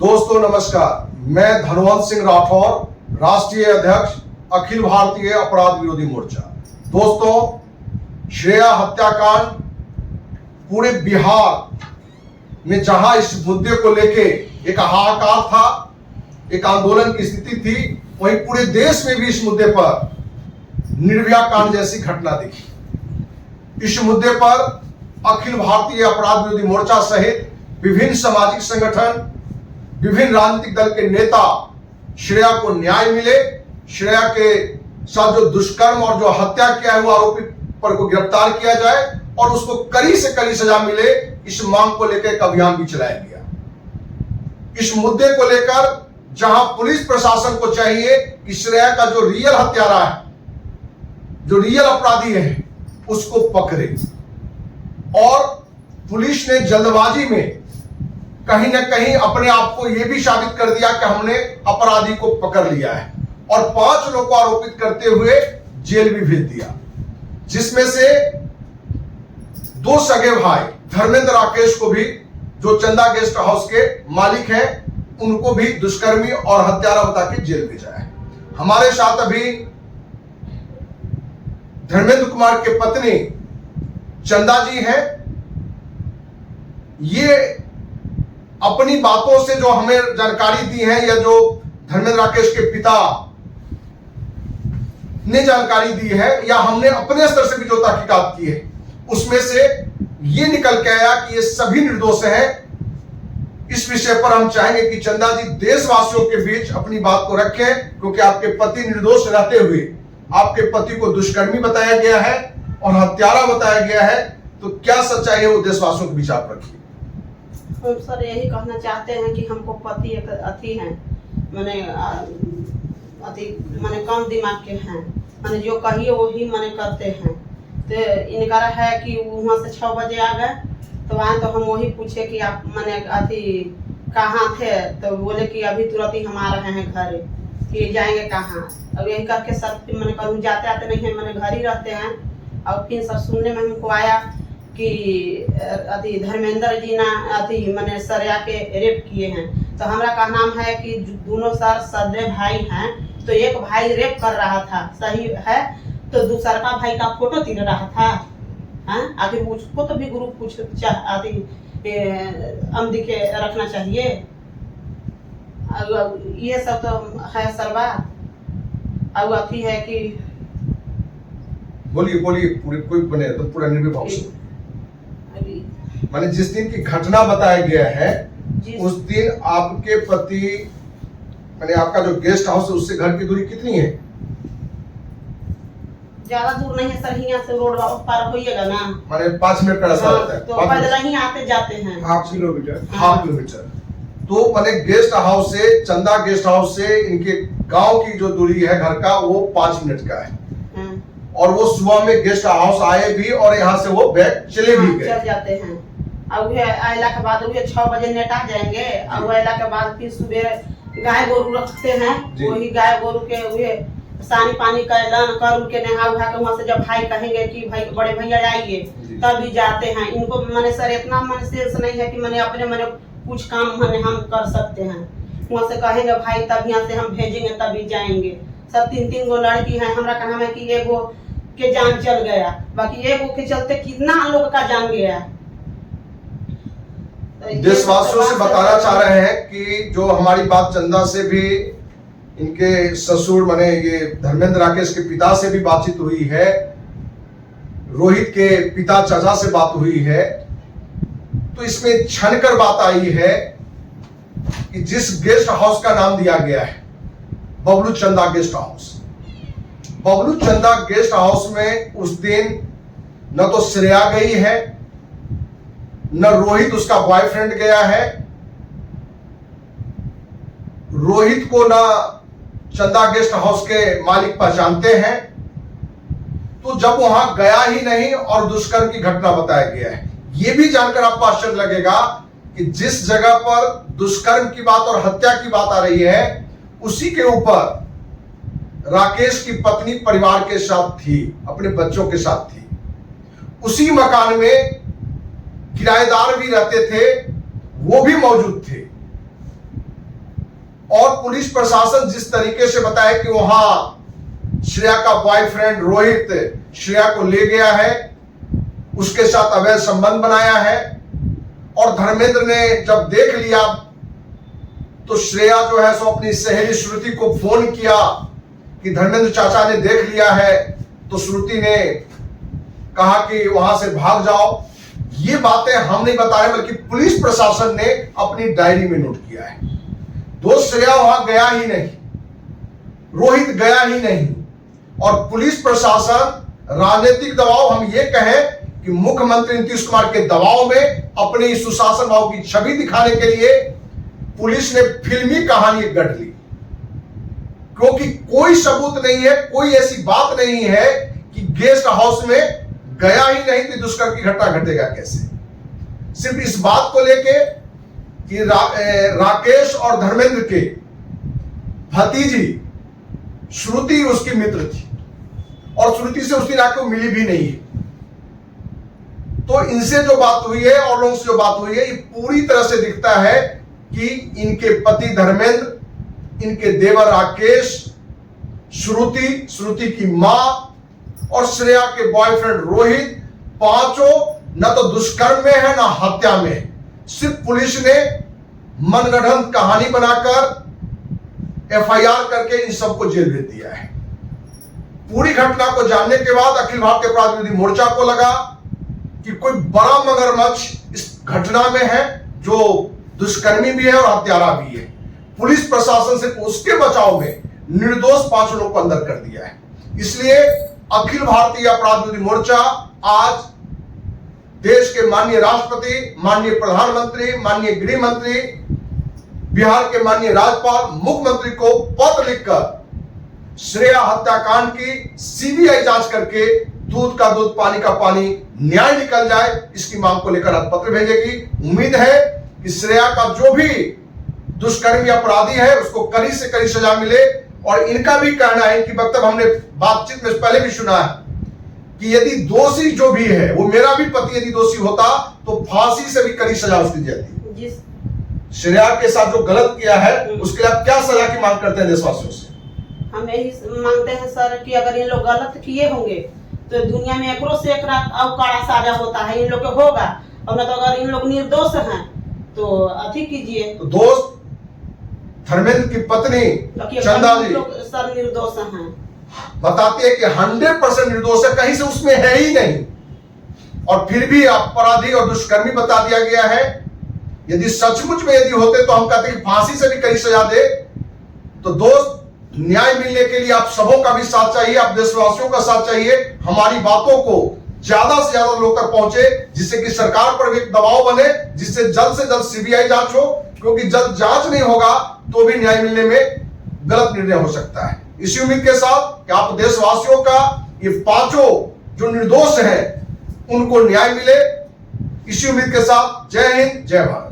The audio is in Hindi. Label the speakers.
Speaker 1: दोस्तों नमस्कार, मैं धनवंत सिंह राठौर, राष्ट्रीय अध्यक्ष अखिल भारतीय अपराध विरोधी मोर्चा। दोस्तों, श्रेया हत्याकांड पूरे बिहार में जहां इस मुद्दे को लेके एक हाहाकार था, एक आंदोलन की स्थिति थी, वहीं पूरे देश में भी इस मुद्दे पर निर्भया कांड जैसी घटना दिखी। इस मुद्दे पर अखिल भारतीय अपराध विरोधी मोर्चा सहित विभिन्न सामाजिक संगठन, विभिन्न राजनीतिक दल के नेता श्रेया को न्याय मिले, श्रेया के साथ जो दुष्कर्म और जो हत्या किया है वो आरोपी पर को गिरफ्तार किया जाए और उसको कड़ी से कड़ी सजा मिले, इस मांग को लेकर एक अभियान भी चलाया गया। इस मुद्दे को लेकर जहां पुलिस प्रशासन को चाहिए कि श्रेया का जो रियल हत्यारा है, जो रियल अपराधी है, उसको पकड़े, और पुलिस ने जल्दबाजी में कहीं ना कहीं अपने आप को यह भी साबित कर दिया कि हमने अपराधी को पकड़ लिया है, और 5 लोगों को आरोपित करते हुए जेल भी भेज दिया, जिसमें से 2 सगे भाई धर्मेंद्र राकेश को भी, जो चंदा गेस्ट हाउस के मालिक हैं, उनको भी दुष्कर्मी और हत्यारा बता के जेल भेजा है। हमारे साथ अभी धर्मेंद्र कुमार के पत्नी चंदा जी हैं। ये अपनी बातों से जो हमें जानकारी दी है, या जो धर्मेंद्र राकेश के पिता ने जानकारी दी है, या हमने अपने स्तर से भी जो तहकीकात की है, उसमें से ये निकल के आया कि ये सभी निर्दोष हैं। इस विषय पर हम चाहेंगे कि चंदा जी देशवासियों के बीच अपनी बात को रखें, क्योंकि आपके पति निर्दोष रहते हुए आपके पति को दुष्कर्मी बताया गया है और हत्यारा बताया गया है। तो क्या सच्चाई है वो देशवासियों के बीच आप रखिए।
Speaker 2: हम सर यही कहना चाहते हैं कि हमको पति एक अति हैं, मैंने कम दिमाग के हैं, मैंने जो कहिए वही मैंने करते हैं। तो इनका है कि वहाँ से 6 बजे आ गए, तो आए तो हम वही पूछे कि आप मैंने अति कहाँ थे, तो बोले कि अभी तुरंत ही हम आ रहे हैं घर, कि जाएंगे कहाँ। अब यही करके सर मैंने कहूँ जाते आते नहीं है, मैंने घर ही रहते हैं। और फिर सर सुनने में हमको आया कि अति धर्मेंद्र जी ना अति मैंने श्रेया के रेप किए हैं। तो हमारा का नाम है कि दोनों सर सगे भाई हैं, तो एक भाई रेप कर रहा था, सही है, तो दूसरा का भाई का फोटो तीर रहा था। आखिर उसको तो भी ग्रुप कुछ अमदी के रखना चाहिए। ये सब तो है सर बात। अब अथी है कि
Speaker 1: बोलिए पूरे कोई बने तो पूरा निर्भय भाव से माने जिस दिन की घटना बताया गया है, उस दिन आपके पति माने आपका जो गेस्ट हाउस है उससे घर की दूरी कितनी है?
Speaker 2: ज्यादा दूर नहीं है सर, यहाँ से रोड पार होइएगा ना,
Speaker 1: माने 5 मिनट का रास्ता रहता है,
Speaker 2: तो पैदल ही आते जाते हैं,
Speaker 1: हाफ किलोमीटर। तो माने गेस्ट हाउस से, चंदा गेस्ट हाउस से इनके गांव की जो दूरी है घर का, वो 5 मिनट का है। और वो सुबह में गेस्ट हाउस आए भी और यहाँ से वो बैग चले भी गए,
Speaker 2: चल जाते हैं। अब आयला के बाद 6 बजे नेट आ जाएंगे। अब आयला के बाद फिर सुबह गाय गोरू रखते हैं, वही गाय गोरू के वे सानी पानी कैलन कर उनके नहा उहा के, वहाँ से जब भाई कहेंगे कि भाई बड़े भैया आइए, तब भी जाते हैं। इनको मैंने सर इतना मन सेंस नहीं है कि मैंने अपने मैंने कुछ काम मैंने हम कर सकते हैं। वहाँ से कहेंगे भाई तब यहाँ से हम भेजेंगे तभी जाएंगे। सब 3-3 गो लड़की है, हमारा कहना है कि एगो के जान चल गया, बाकी एगो के चलते कितना लोग का जान गया।
Speaker 1: देशवासियों से बताना चाह रहे हैं कि जो हमारी बात चंदा से भी, इनके ससुर माने ये धर्मेंद्र राकेश के पिता से भी बातचीत हुई है, रोहित के पिता चाचा से बात हुई है, तो इसमें छनकर बात आई है कि जिस गेस्ट हाउस का नाम दिया गया है बबलू चंदा गेस्ट हाउस, बबलू चंदा गेस्ट हाउस में उस दिन न तो श्रेया गई है, न रोहित उसका बॉयफ्रेंड गया है। रोहित को ना चंदा गेस्ट हाउस के मालिक पहचानते हैं। तो जब वहां गया ही नहीं और दुष्कर्म की घटना बताया गया है, यह भी जानकर आपको आश्चर्य लगेगा कि जिस जगह पर दुष्कर्म की बात और हत्या की बात आ रही है, उसी के ऊपर राकेश की पत्नी परिवार के साथ थी, अपने बच्चों के साथ थी। उसी मकान में किराएदार भी रहते थे, वो भी मौजूद थे। और पुलिस प्रशासन जिस तरीके से बताया कि वहां श्रेया का बॉयफ्रेंड रोहित श्रेया को ले गया है, उसके साथ अवैध संबंध बनाया है, और धर्मेंद्र ने जब देख लिया तो श्रेया जो है सो अपनी सहेली श्रुति को फोन किया कि धर्मेंद्र चाचा ने देख लिया है, तो श्रुति ने कहा कि वहां से भाग जाओ। ये बातें हम नहीं बता रहे, बल्कि पुलिस प्रशासन ने अपनी डायरी में नोट किया है। दोस्त श्रेया वहां गया ही नहीं, रोहित गया ही नहीं, और पुलिस प्रशासन राजनीतिक दबाव, हम ये कहें कि मुख्यमंत्री नीतीश कुमार के दबाव में अपने सुशासन भाव की छवि दिखाने के लिए पुलिस ने फिल्मी कहानी गढ़ ली, क्योंकि कोई सबूत नहीं है, कोई ऐसी बात नहीं है कि गेस्ट हाउस में गया ही नहीं तो दुष्कर्म की घटना घटेगा कैसे। सिर्फ इस बात को लेके कि राकेश और धर्मेंद्र के भतीजी श्रुति उसकी मित्र थी, और श्रुति से उसकी राकेश मिली भी नहीं है। तो इनसे जो बात हुई है और लोगों से जो बात हुई है, ये पूरी तरह से दिखता है कि इनके पति धर्मेंद्र, इनके देवर राकेश, श्रुति की मां और श्रेया के बॉयफ्रेंड रोहित, पांचों न तो दुष्कर्म में है, न हत्या में है। सिर्फ पुलिस ने मनगढ़ंत कहानी बनाकर एफआईआर करके इन सबको जेल भेज दिया है। पूरी घटना को जानने के बाद अखिल भारतीय अपराध विरोधी मोर्चा को लगा कि कोई बड़ा मगरमच्छ इस घटना में है, जो दुष्कर्मी भी है और हत्यारा भी है। पुलिस प्रशासन से उसके बचाव में निर्दोष 5 लोगों को अंदर कर दिया है। इसलिए अखिल भारतीय अपराध विरोधी मोर्चा आज देश के माननीय राष्ट्रपति, माननीय प्रधानमंत्री, माननीय गृह मंत्री, बिहार के माननीय राज्यपाल, मुख्यमंत्री को पत्र लिखकर श्रेया हत्याकांड की सीबीआई जांच करके दूध का दूध पानी का पानी न्याय निकल जाए, इसकी मांग को लेकर आज पत्र भेजेगी। उम्मीद है कि श्रेया का जो भी दुष्कर्मी अपराधी है उसको कड़ी से कड़ी सजा मिले। और इनका भी कहना है कि वक्तव्य हमने बातचीत में पहले भी सुना है कि यदि दोषी जो भी है, वो मेरा भी पति यदि दोषी होता तो फांसी से भी कड़ी सजा उसकी जाती। श्रेया के साथ जो गलत किया है उसके लिए आप क्या सजा की मांग करते हैं देशवासियों से?
Speaker 2: हम यही मांगते हैं सर कि अगर इन लोग गलत किए होंगे तो दुनिया में एकरो से एक और कड़ा साजा होता है, इन लोग को होगा, और न तो अगर इन लोग निर्दोष हैं तो अति कीजिए।
Speaker 1: तो दोस्त धर्मेंद्र की पत्नी चंदा जी
Speaker 2: सर निर्दोष हैं,
Speaker 1: बताती है कि 100% निर्दोष है, कहीं से उसमें है ही नहीं, और फिर भी अपराधी और दुष्कर्मी बता दिया गया है। यदि सचमुच में यदि होते तो हम कहते हैं कि फांसी से भी कड़ी सजा दे। तो दोस्त, न्याय मिलने के लिए आप सबों का भी साथ चाहिए, आप देशवासियों का साथ चाहिए। हमारी बातों को ज्यादा से ज्यादा लोग तक पहुंचे, जिससे कि सरकार पर भी एक दबाव बने, जिससे जल्द से जल्द सीबीआई जांच हो, क्योंकि जब जांच नहीं होगा तो भी न्याय मिलने में गलत निर्णय हो सकता है। इसी उम्मीद के साथ कि आप देशवासियों का ये 5 जो निर्दोष हैं उनको न्याय मिले, इसी उम्मीद के साथ जय हिंद, जय भारत।